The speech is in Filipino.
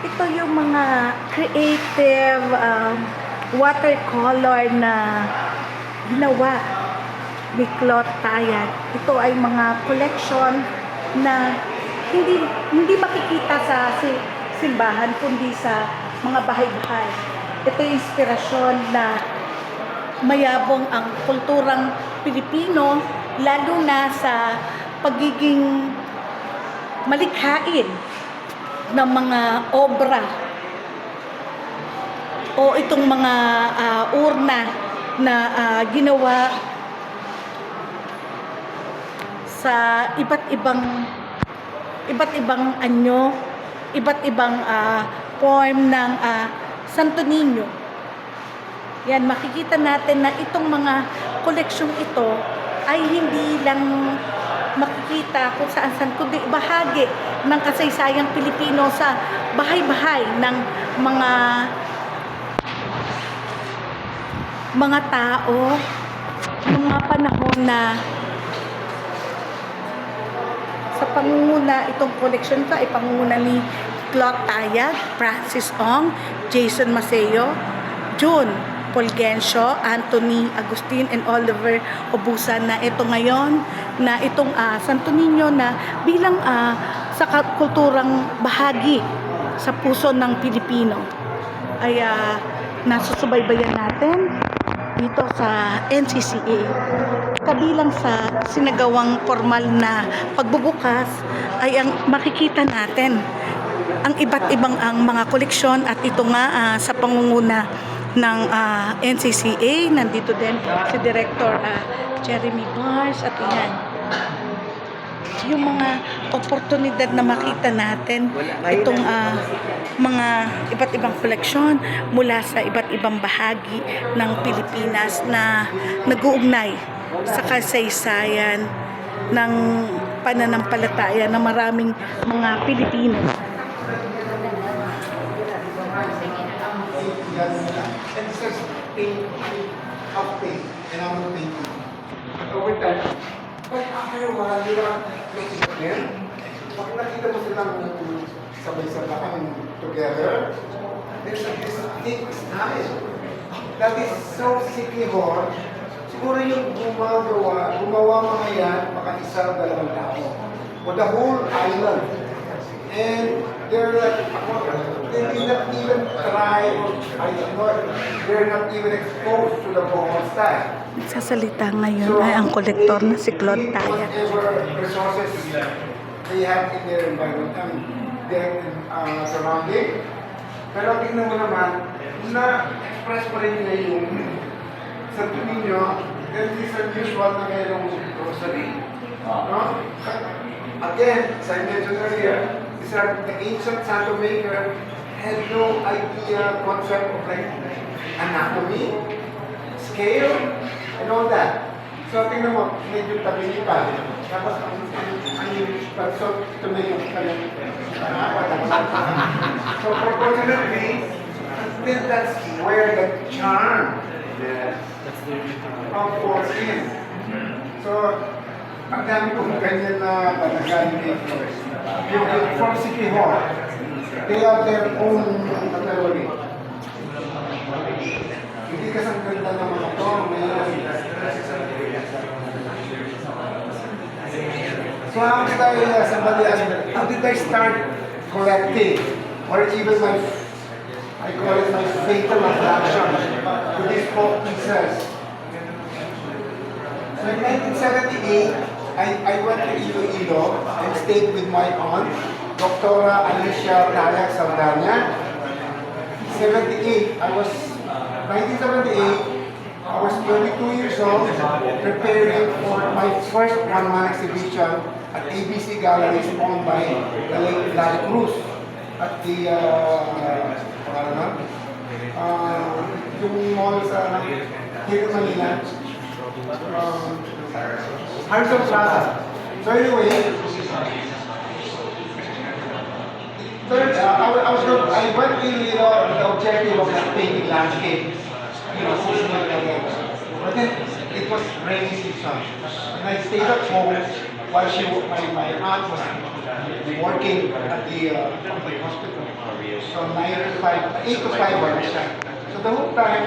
Ito yung mga creative watercolor na ginawa ni Claude Tayag. Ito ay mga collection na hindi makikita sa simbahan kundi sa mga bahay-bahay. Ito yung inspirasyon na mayabong ang kulturang Pilipino, lalo na sa pagiging malikhain ng mga obra o itong mga urna na ginawa sa iba't ibang anyo, iba't ibang form ng Santo Niño. Yan, makikita natin na itong mga koleksyong ito ay hindi lang makikita kung saan kundi bahagi ng kasaysayang Pilipino sa bahay-bahay ng mga tao, mga panahon na sa pangunguna, itong collection ko ay pangunguna ni Claude Tayag, Francis Ong, Jason Maceo, June Fulgencio, Anthony Agustin, and Oliver Obusan, na ito ngayon na itong Santo Niño na bilang sa kulturang bahagi sa puso ng Pilipino ay nasusubaybayan natin dito sa NCCA. Kabilang sa sinagawang formal na pagbubukas ay ang makikita natin ang iba't ibang ang mga koleksyon, at ito nga sa pangunguna ng NCCA. Nandito din si Director Jeremy Bars, at yan yung mga oportunidad na makita natin itong mga iba't ibang koleksyon mula sa iba't ibang bahagi ng Pilipinas na nag-uugnay sa kasaysayan ng pananampalataya ng maraming mga Pilipino. But after a while, you are close again. Pag nakita mo silang sabay-sabay together, there's a distinct style that is so secure. Siguro yung gumawa mga yan, baka isa, dalawang tao. For the whole island. And they're like, they did not even try, they're not even exposed to the Bohol style. Sasalita ngayon ay ang kolektor na si Claude Tayag. Whatever resources they have in their environment, their surrounding. Pero tingnan mo naman, na-express pa rin nila yung Santo Niño, then this unusual na mayroong rosary. No? Again, as I mentioned earlier, the ancient santo maker had no idea, concept of like anatomy, scale, and all that. So, tingnan mo, medyo tabi pa. Tapos, ang so, ito na yung so, proportionately, then that's where the charm of force is. So, ang dami kong ganyan na talagang yung from City Hall, they have their own category. Hindi kasang ganda ng mga to, so how did I start collecting, or even I call it my fatal attraction to these folk pieces. So in 1978, I went to Iloilo and stayed with my aunt, Dr. Alicia Tayag Saldana. 1978, I was 22 years old, preparing for my first one-man exhibition at ABC Galleries owned by the late Larry Cruz at the yung mall sa Hero Manila. Harrison Plaza. So anyway, I went to the objective of like painting landscape, but then it was rainy season, and I stayed at home while my aunt was working at the hospital. from 9 to 5, 8 to 5 hours siya. So the whole time,